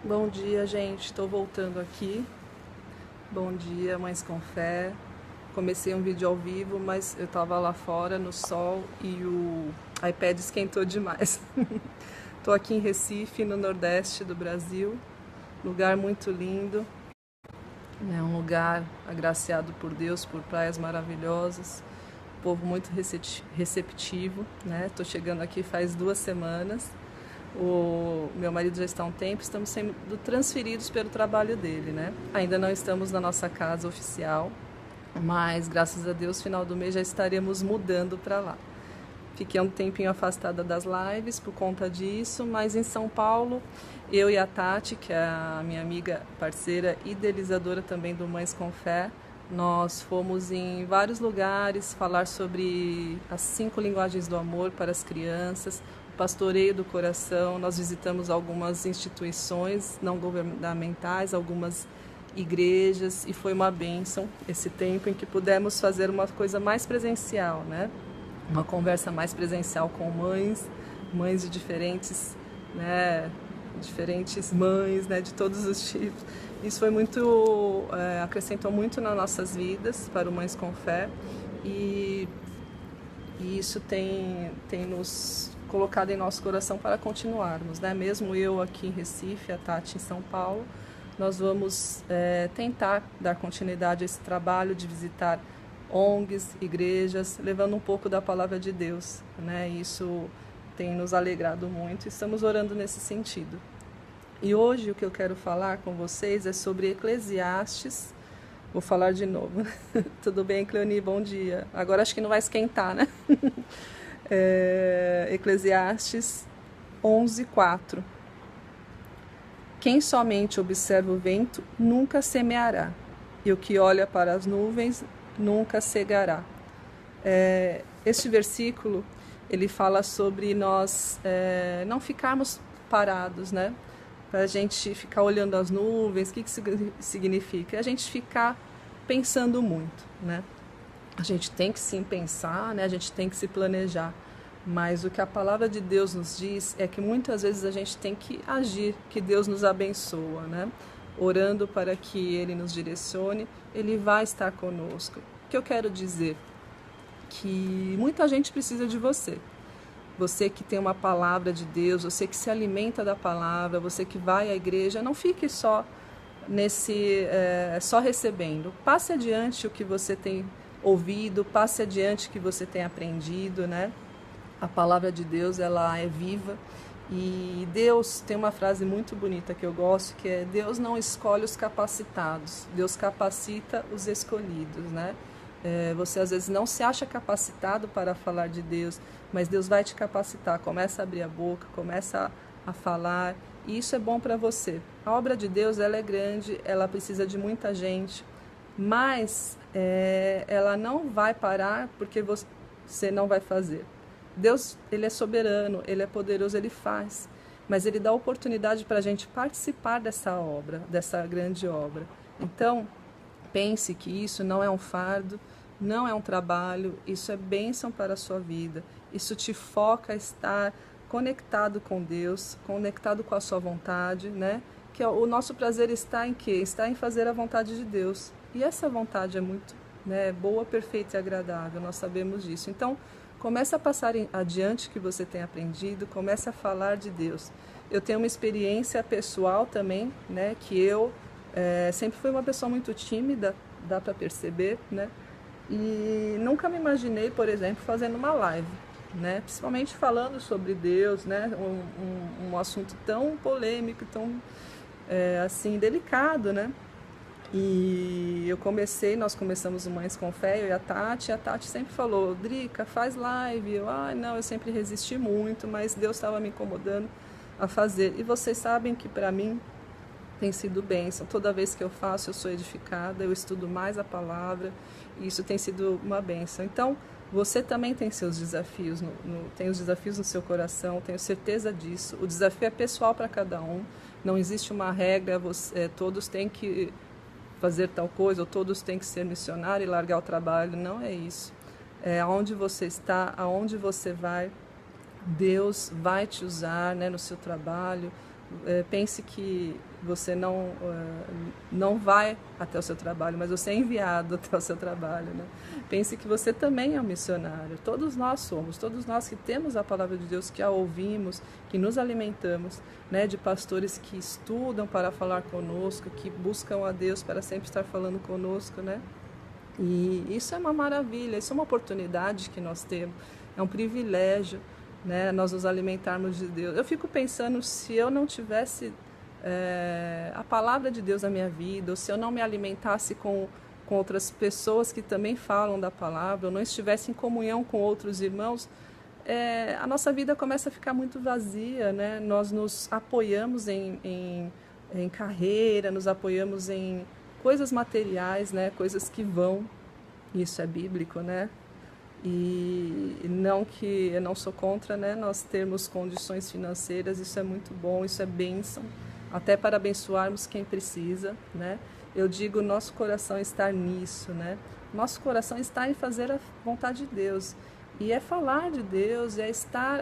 Bom dia, gente. Estou voltando aqui. Bom dia, Mães com Fé. Comecei um vídeo ao vivo, mas eu estava lá fora no sol e o iPad esquentou demais. Estou aqui em Recife, no Nordeste do Brasil. Lugar muito lindo. É um lugar agraciado por Deus, por praias maravilhosas. Povo muito receptivo, né? Estou chegando aqui faz 2 semanas. O meu marido já está há um tempo, estamos sendo transferidos pelo trabalho dele, né? Ainda não estamos na nossa casa oficial, mas graças a Deus, final do mês já estaremos mudando para lá. Fiquei um tempinho afastada das lives por conta disso, mas em São Paulo, eu e a Tati, que é a minha amiga, parceira, idealizadora também do Mães com Fé, nós fomos em vários lugares falar sobre as 5 linguagens do amor para as crianças, o pastoreio do coração. Nós visitamos algumas instituições não governamentais, algumas igrejas, e foi uma bênção esse tempo em que pudemos fazer uma coisa mais presencial, né? Uma conversa mais presencial com mães de diferentes, né? Diferentes mães, né? De todos os tipos. Isso foi muito, acrescentou muito nas nossas vidas para o Mães com Fé, e isso tem nos colocado em nosso coração para continuarmos, né? Mesmo eu aqui em Recife, a Tati em São Paulo, nós vamos tentar dar continuidade a esse trabalho de visitar ONGs, igrejas, levando um pouco da palavra de Deus, né? Isso tem nos alegrado muito e estamos orando nesse sentido. E hoje o que eu quero falar com vocês é sobre Eclesiastes. Vou falar de novo. Tudo bem, Cleoni? Bom dia. Agora acho que não vai esquentar, né? Eclesiastes 11:4. Quem somente observa o vento nunca semeará, e o que olha para as nuvens nunca cegará. Este versículo, ele fala sobre nós não ficarmos parados, né? Para a gente ficar olhando as nuvens. O que significa? A gente ficar pensando muito, né? A gente tem que sim pensar, né? A gente tem que se planejar, mas o que a palavra de Deus nos diz é que muitas vezes a gente tem que agir, que Deus nos abençoa, né? Orando para que Ele nos direcione, Ele vai estar conosco. O que eu quero dizer? Que muita gente precisa de você. Você que tem uma palavra de Deus, você que se alimenta da palavra, você que vai à igreja, não fique só só recebendo. Passe adiante o que você tem ouvido, passe adiante o que você tem aprendido, né? A palavra de Deus, ela é viva, e Deus tem uma frase muito bonita que eu gosto, que é: Deus não escolhe os capacitados, Deus capacita os escolhidos, né? Você às vezes não se acha capacitado para falar de Deus, mas Deus vai te capacitar. Começa a abrir a boca, começa a falar, e isso é bom para você. A obra de Deus, ela é grande, ela precisa de muita gente, mas ela não vai parar porque você não vai fazer. Deus, ele é soberano, ele é poderoso, ele faz, mas ele dá oportunidade para a gente participar dessa obra, dessa grande obra. Então, pense que isso não é um fardo, não é um trabalho, isso é bênção para a sua vida. Isso te foca a estar conectado com Deus, conectado com a sua vontade, né? Que o nosso prazer está em quê? Está em fazer a vontade de Deus. E essa vontade é muito, né, boa, perfeita e agradável, nós sabemos disso. Então, comece a passar adiante o que você tem aprendido, comece a falar de Deus. Eu tenho uma experiência pessoal também, né, que eu sempre fui uma pessoa muito tímida, dá para perceber, né? E nunca me imaginei, por exemplo, fazendo uma live, né? Principalmente falando sobre Deus, né? Um assunto tão polêmico, tão assim, delicado, né? E nós começamos o Mães com Fé, eu e a Tati sempre falou: Drica, faz live. Eu sempre resisti muito, mas Deus estava me incomodando a fazer. E vocês sabem que para mim tem sido bênção. Toda vez que eu faço, eu sou edificada, eu estudo mais a palavra, e isso tem sido uma bênção. Então, você também tem seus desafios, tem os desafios no seu coração, tenho certeza disso. O desafio é pessoal para cada um, não existe uma regra, todos têm que fazer tal coisa, ou todos têm que ser missionário e largar o trabalho. Não é isso. Aonde você está, aonde você vai, Deus vai te usar, né, no seu trabalho, pense que você não vai até o seu trabalho, mas você é enviado até o seu trabalho, né? Pense que você também é um missionário. Todos nós somos, todos nós que temos a palavra de Deus, que a ouvimos, que nos alimentamos, né? De pastores que estudam para falar conosco, que buscam a Deus para sempre estar falando conosco, né? E isso é uma maravilha, isso é uma oportunidade que nós temos, é um privilégio, né? Nós nos alimentarmos de Deus. Eu fico pensando, se eu não tivesse a palavra de Deus na minha vida, ou se eu não me alimentasse com outras pessoas que também falam da palavra, ou não estivesse em comunhão com outros irmãos, a nossa vida começa a ficar muito vazia, né? Nós nos apoiamos em carreira, nos apoiamos em coisas materiais, né? Coisas que vão, isso é bíblico, né? E não que eu não sou contra, né? Nós termos condições financeiras, isso é muito bom, isso é bênção, até para abençoarmos quem precisa, né? Eu digo, nosso coração estar nisso, né? Nosso coração está em fazer a vontade de Deus, e é falar de Deus, é estar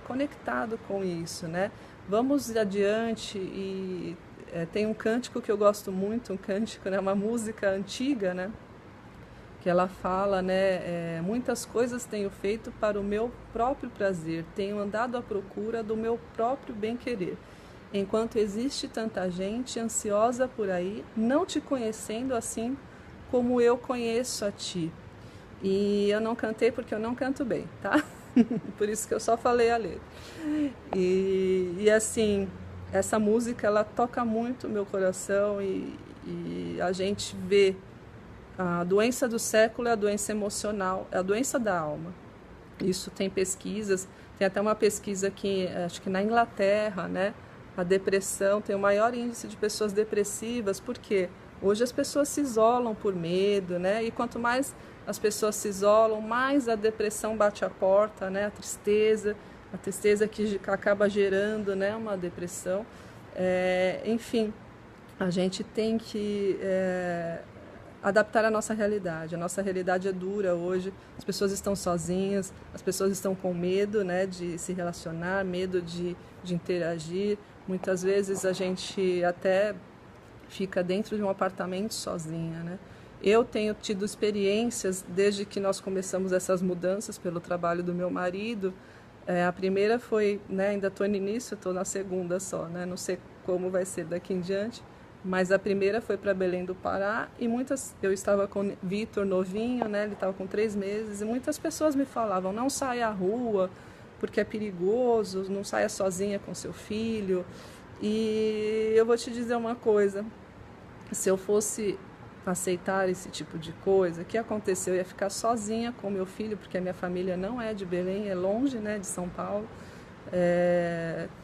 conectado com isso, né? Vamos adiante. E tem um cântico que eu gosto muito, um cântico, né? Uma música antiga, né? Que ela fala, né? Muitas coisas tenho feito para o meu próprio prazer, tenho andado à procura do meu próprio bem-querer. Enquanto existe tanta gente ansiosa por aí, não te conhecendo assim como eu conheço a ti. E eu não cantei porque eu não canto bem, tá? Por isso que eu só falei a letra. E assim, essa música, ela toca muito o meu coração, e a gente vê a doença do século é a doença emocional, é a doença da alma. Isso tem pesquisas, tem até uma pesquisa que, acho que na Inglaterra, né? A depressão tem o maior índice de pessoas depressivas, porque hoje as pessoas se isolam por medo, né? E quanto mais as pessoas se isolam, mais a depressão bate a porta, né? A tristeza que acaba gerando, né? Uma depressão. Enfim, a gente tem que adaptar a nossa realidade. A nossa realidade é dura hoje, as pessoas estão sozinhas, as pessoas estão com medo, né? De se relacionar, medo de interagir. Muitas vezes a gente até fica dentro de um apartamento sozinha, né? Eu tenho tido experiências desde que nós começamos essas mudanças pelo trabalho do meu marido. A primeira foi, né, ainda estou no início, estou na segunda só, né? Não sei como vai ser daqui em diante, mas a primeira foi para Belém do Pará, e eu estava com o Vitor novinho, né? Ele estava com 3 meses, e muitas pessoas me falavam, não saia à rua, porque é perigoso, não saia sozinha com seu filho. E eu vou te dizer uma coisa, se eu fosse aceitar esse tipo de coisa, o que aconteceu? Eu ia ficar sozinha com meu filho, porque a minha família não é de Belém, é longe, né, de São Paulo.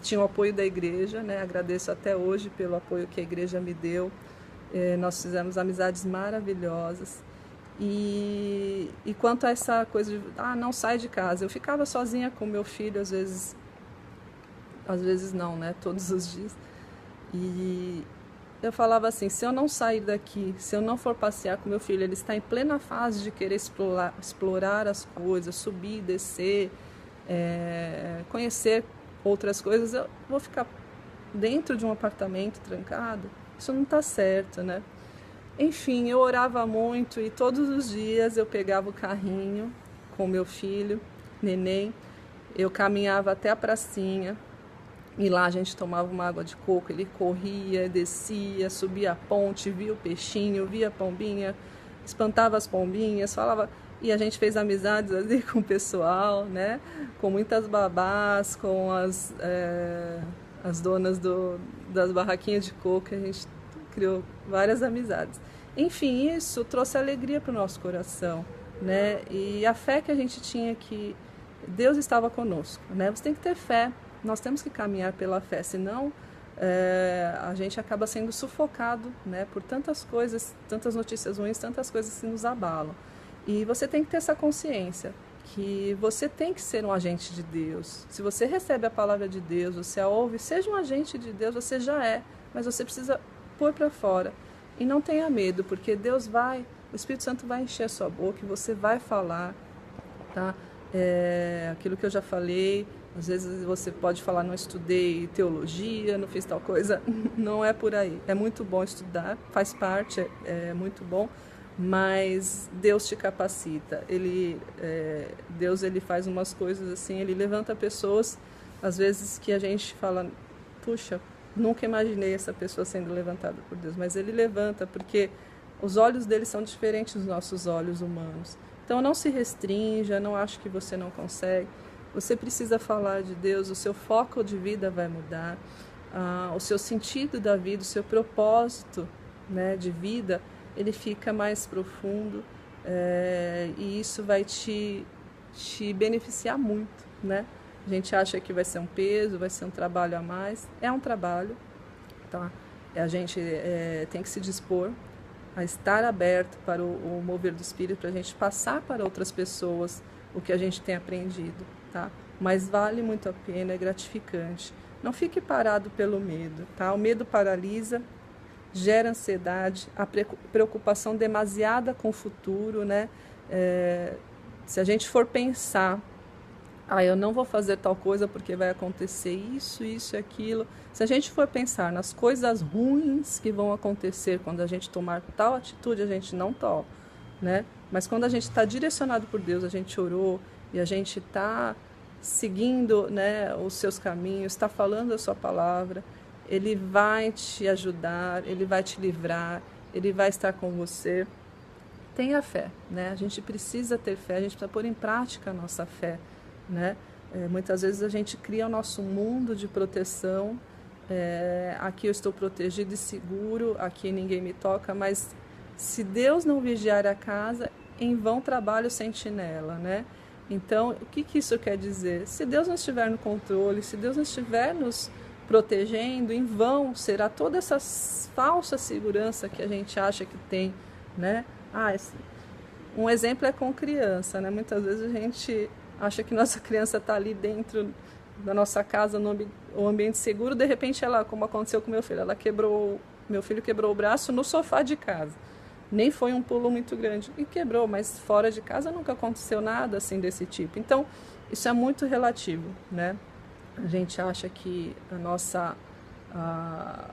Tinha o apoio da igreja, né? Agradeço até hoje pelo apoio que a igreja me deu. Nós fizemos amizades maravilhosas. E quanto a essa coisa de não sai de casa, eu ficava sozinha com meu filho, às vezes não, né? Todos os dias. E eu falava assim, se eu não sair daqui, se eu não for passear com meu filho, ele está em plena fase de querer explorar as coisas, subir, descer, conhecer outras coisas, eu vou ficar dentro de um apartamento trancado? Isso não está certo, né? Enfim, eu orava muito, e todos os dias eu pegava o carrinho com meu filho, neném, eu caminhava até a pracinha, e lá a gente tomava uma água de coco, ele corria, descia, subia a ponte, via o peixinho, via a pombinha, espantava as pombinhas, falava... E a gente fez amizades ali com o pessoal, né? Com muitas babás, com as donas das barraquinhas de coco, a gente criou várias amizades. Enfim, isso trouxe alegria para o nosso coração, né? E a fé que a gente tinha, que Deus estava conosco, né? Você tem que ter fé, nós temos que caminhar pela fé, senão a gente acaba sendo sufocado, né? Por tantas coisas, tantas notícias ruins, tantas coisas que nos abalam. E você tem que ter essa consciência, que você tem que ser um agente de Deus. Se você recebe a palavra de Deus, você a ouve, seja um agente de Deus, você já é, mas você precisa pôr para fora. E não tenha medo, porque o Espírito Santo vai encher a sua boca e você vai falar, tá? Aquilo que eu já falei, Às vezes você pode falar, não estudei teologia, não fiz tal coisa. Não é por aí. É muito bom estudar, faz parte, é muito bom, mas Deus te capacita. Deus ele faz umas coisas assim, ele levanta pessoas, às vezes que a gente fala, puxa, nunca imaginei essa pessoa sendo levantada por Deus, mas ele levanta porque os olhos dele são diferentes dos nossos olhos humanos. Então não se restrinja, não ache que você não consegue. Você precisa falar de Deus, o seu foco de vida vai mudar, o seu sentido da vida, o seu propósito, né, de vida, ele fica mais profundo, e isso vai te beneficiar muito, né? A gente acha que vai ser um peso, vai ser um trabalho a mais. É um trabalho, tá? A gente tem que se dispor a estar aberto para o mover do Espírito, para a gente passar para outras pessoas o que a gente tem aprendido, tá? Mas vale muito a pena, é gratificante. Não fique parado pelo medo, tá? O medo paralisa, gera ansiedade, a preocupação demasiada com o futuro, né? Se a gente for pensar, eu não vou fazer tal coisa porque vai acontecer isso e aquilo. Se a gente for pensar nas coisas ruins que vão acontecer quando a gente tomar tal atitude, a gente não toma, né? Mas quando a gente está direcionado por Deus, a gente orou e a gente está seguindo, né, os seus caminhos, está falando a sua palavra, Ele vai te ajudar, Ele vai te livrar, Ele vai estar com você. Tenha fé, né? A gente precisa ter fé, a gente precisa pôr em prática a nossa fé, né? Muitas vezes a gente cria o nosso mundo de proteção, aqui eu estou protegido e seguro, aqui ninguém me toca, mas se Deus não vigiar a casa, em vão trabalha o sentinela, né? Então, o que isso quer dizer? Se Deus não estiver no controle, se Deus não estiver nos protegendo, em vão será toda essa falsa segurança que a gente acha que tem, né? Um exemplo é com criança, né? Muitas vezes a gente acha que nossa criança está ali dentro da nossa casa, no ambiente seguro, de repente ela, como aconteceu com meu filho, meu filho quebrou o braço no sofá de casa. Nem foi um pulo muito grande e quebrou, mas fora de casa nunca aconteceu nada assim desse tipo. Então, isso é muito relativo, né? A gente acha que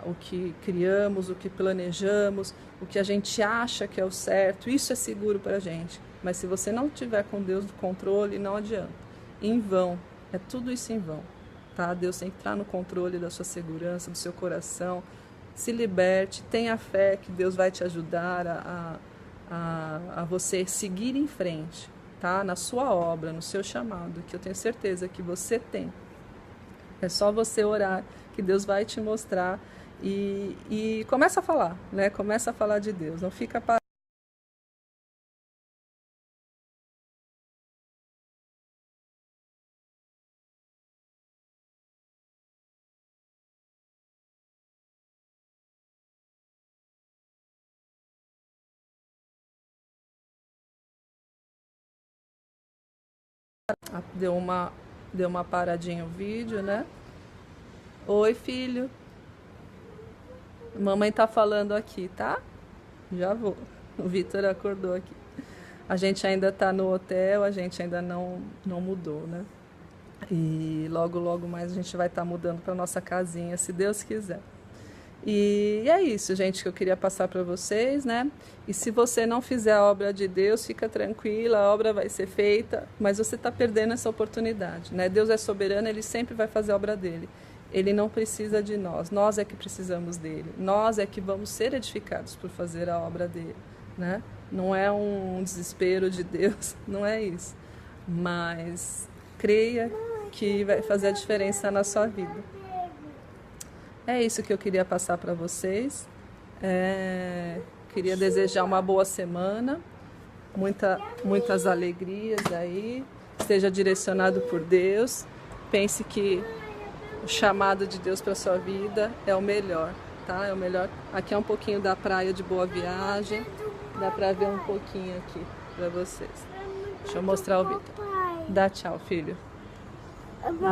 o que criamos, o que planejamos, o que a gente acha que é o certo, isso é seguro para a gente. Mas se você não tiver com Deus no controle, não adianta. Em vão, é tudo isso em vão, tá? Deus tem que entrar no controle da sua segurança, do seu coração. Se liberte, tenha fé que Deus vai te ajudar a você seguir em frente, tá? Na sua obra, no seu chamado, que eu tenho certeza que você tem. É só você orar, que Deus vai te mostrar e começa a falar, né? Começa a falar de Deus, não fica parado. Deu uma paradinha o vídeo, né? Oi, filho. Mamãe tá falando aqui, tá? Já vou. O Vitor acordou aqui. A gente ainda tá no hotel, a gente ainda não mudou, né? E logo mais a gente vai estar mudando para nossa casinha, se Deus quiser. E é isso, gente, que eu queria passar para vocês, né? E se você não fizer a obra de Deus, fica tranquila, a obra vai ser feita, mas você está perdendo essa oportunidade, né? Deus é soberano, Ele sempre vai fazer a obra dele. Ele não precisa de nós é que precisamos dele. Nós é que vamos ser edificados por fazer a obra dele, né? Não é um desespero de Deus, não é isso. Mas creia que vai fazer a diferença na sua vida. É isso que eu queria passar para vocês. Queria desejar uma boa semana, muitas alegrias aí. Esteja direcionado por Deus. Pense que o chamado de Deus para sua vida é o melhor, tá? É o melhor. Aqui é um pouquinho da praia de Boa Viagem. Dá para ver um pouquinho aqui para vocês. Deixa eu mostrar o vídeo. Dá tchau, filho.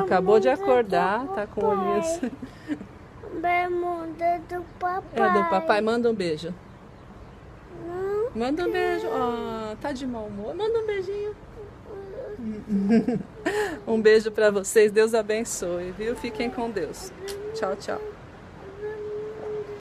Acabou de acordar, tá com olhinhos. Bermuda do papai. É do papai, manda um beijo. Manda um beijo. Tá de mau humor. Manda um beijinho. Um beijo para vocês, Deus abençoe, viu? Fiquem com Deus. Tchau, tchau.